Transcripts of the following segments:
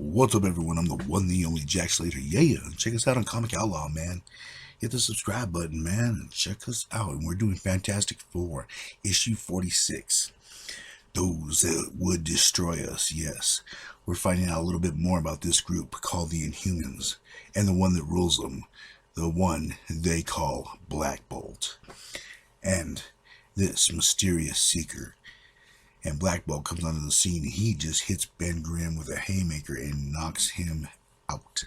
What's up, everyone? I'm the one, the only Jack Slater. Yeah, check us out on Comic Outlaw, man. Hit the subscribe button, man, and check us out. And we're doing Fantastic Four, issue 46. Those that would destroy us, yes. We're finding out a little bit more about this group called the Inhumans, and the one that rules them, the one they call Black Bolt. And this mysterious seeker. And Black Bolt comes onto the scene. He just hits Ben Grimm with a haymaker and knocks him out.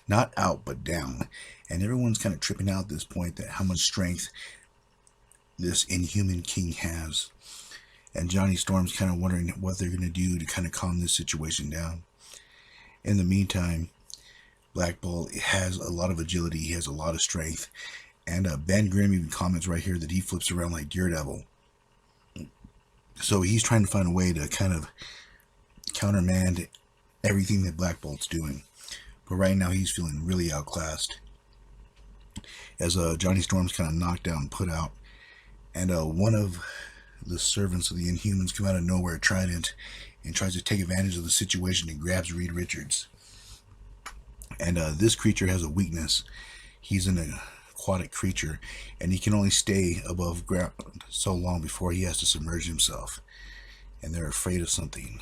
Not out, but down. And everyone's kind of tripping out at this point that how much strength this Inhuman King has. And Johnny Storm's kind of wondering what they're going to do to kind of calm this situation down. In the meantime, Black Bolt has a lot of agility. He has a lot of strength. And Ben Grimm even comments right here that he flips around like Daredevil. So he's trying to find a way to kind of countermand everything that Black Bolt's doing. But right now he's feeling really outclassed. As Johnny Storm's kind of knocked down and put out. And one of the servants of the Inhumans come out of nowhere, Trident, and tries to take advantage of the situation and grabs Reed Richards. And this creature has a weakness. He's an aquatic creature, and he can only stay above ground so long before he has to submerge himself. And they're afraid of something,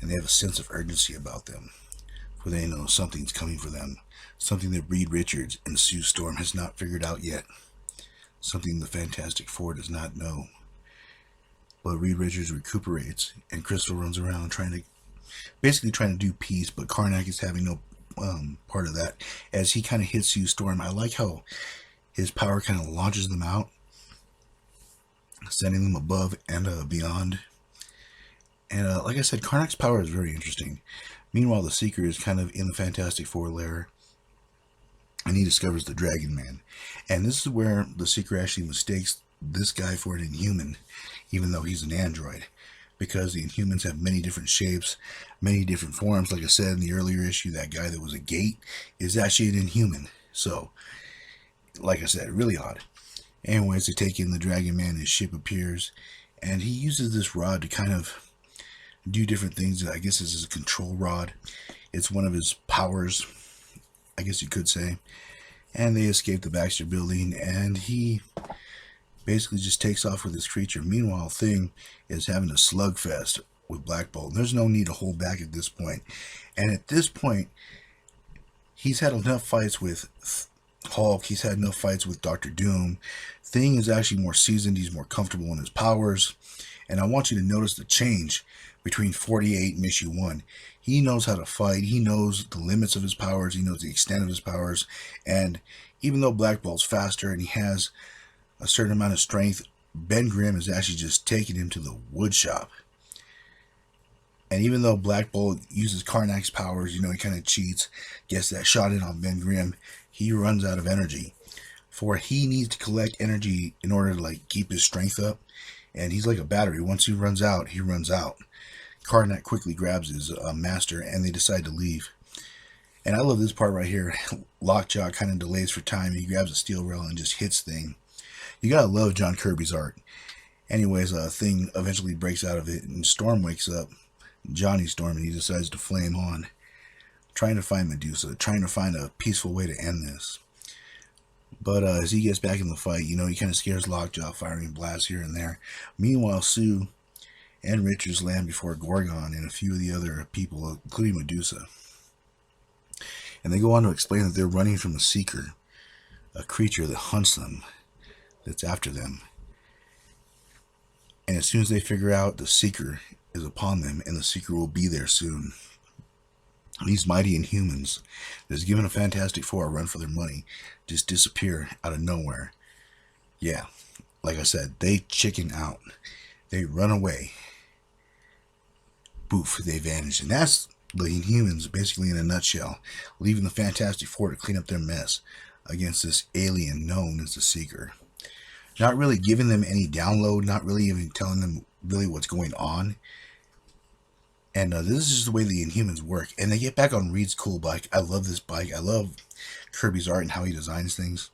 and they have a sense of urgency about them, for they know something's coming for them, something that Reed Richards and Sue Storm has not figured out yet, something the Fantastic Four does not know. But Reed Richards recuperates, and Crystal runs around basically trying to do peace, but Karnak is having no part of that as he kind of hits Sue Storm. I like how his power kind of launches them out, sending them above and beyond. And like I said, Karnak's power is very interesting. Meanwhile, the Seeker is kind of in the Fantastic Four lair, and he discovers the Dragon Man. And this is where the Seeker actually mistakes this guy for an Inhuman, even though he's an android, because the Inhumans have many different shapes, many different forms. Like I said in the earlier issue, that guy that was a gate is actually an Inhuman. So, like I said, really odd. Anyways, they take in the Dragon Man, his ship appears, and he uses this rod to kind of do different things. I guess this is a control rod. It's one of his powers, I guess you could say. And they escape the Baxter building, and he basically just takes off with this creature. Meanwhile, Thing is having a slugfest with Black Bolt. There's no need to hold back at this point. And at this point, he's had enough fights with Hulk. He's had enough fights with Dr. Doom. Thing is actually more seasoned. He's more comfortable in his powers. And I want you to notice the change between 48 and issue 1. He knows how to fight. He knows the limits of his powers. He knows the extent of his powers. And even though Black Bolt's faster and he has a certain amount of strength, Ben Grimm is actually just taking him to the wood shop. And even though Black Bolt uses Karnak's powers, he kind of cheats, gets that shot in on Ben Grimm, he runs out of energy. For he needs to collect energy in order to keep his strength up. And he's like a battery. Once he runs out, he runs out. Karnak quickly grabs his master, and they decide to leave. And I love this part right here. Lockjaw kind of delays for time. He grabs a steel rail and just hits Thing. You gotta love John Kirby's art. Anyways, Thing eventually breaks out of it, and Storm wakes up, Johnny Storm, and he decides to flame on, trying to find Medusa, trying to find a peaceful way to end this. But as he gets back in the fight, he kind of scares Lockjaw, firing blasts here and there. Meanwhile, Sue and Richards land before Gorgon and a few of the other people, including Medusa. And they go on to explain that they're running from the Seeker, a creature that hunts them, that's after them. And as soon as they figure out, the Seeker is upon them, and the Seeker will be there soon. These mighty Inhumans that's given a Fantastic Four a run for their money just disappear out of nowhere. Yeah, like I said, they chicken out. They run away. Boof, they vanish. And that's the Inhumans basically in a nutshell, leaving the Fantastic Four to clean up their mess against this alien known as the Seeker. Not really giving them any download, not really even telling them really what's going on. And this is just the way the Inhumans work. And they get back on Reed's cool bike. I love this bike. I love Kirby's art and how he designs things.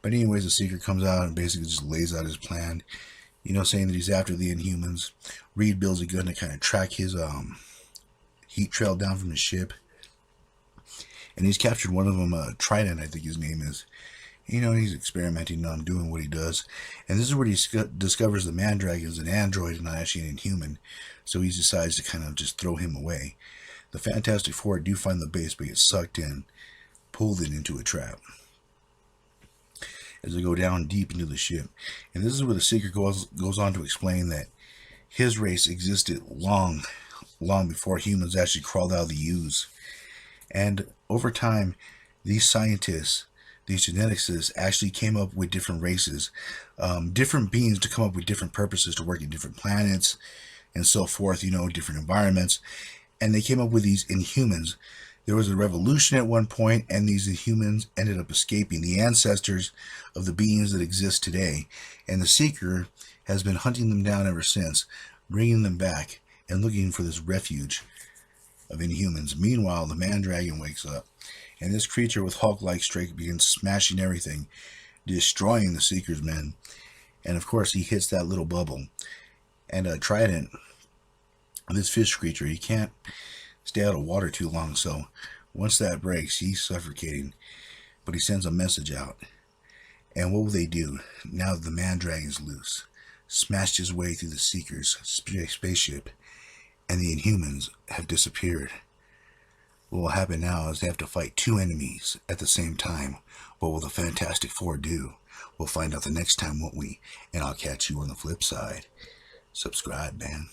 But anyways, the Seeker comes out and basically just lays out his plan. Saying that he's after the Inhumans. Reed builds a gun to kind of track his heat trail down from his ship. And he's captured one of them, Trident, I think his name is. You know, he's experimenting on doing what he does. And this is where he discovers the Mandragon is an android and not actually an inhuman. So he decides to kind of just throw him away. The Fantastic Four do find the base, but get sucked in, pulled it into a trap as they go down deep into the ship. And this is where the Seeker goes on to explain that his race existed long before humans actually crawled out of the ooze. And over time, these scientists, these geneticists, actually came up with different races, different beings to come up with different purposes to work in different planets and so forth, you know, different environments. And they came up with these Inhumans. There was a revolution at one point, and these Inhumans ended up escaping, the ancestors of the beings that exist today. And the Seeker has been hunting them down ever since, bringing them back and looking for this refuge of Inhumans. Meanwhile, the Mandragon wakes up, and this creature with Hulk-like strength begins smashing everything, destroying the Seeker's men. And of course, he hits that little bubble. And Trident, this fish creature, he can't stay out of water too long, so once that breaks, he's suffocating. But he sends a message out. And what will they do now that the Mandragon's loose? Smashed his way through the Seeker's spaceship, and the Inhumans have disappeared. What will happen now is they have to fight two enemies at the same time. What will the Fantastic Four do? We'll find out the next time, won't we? And I'll catch you on the flip side. Subscribe, man.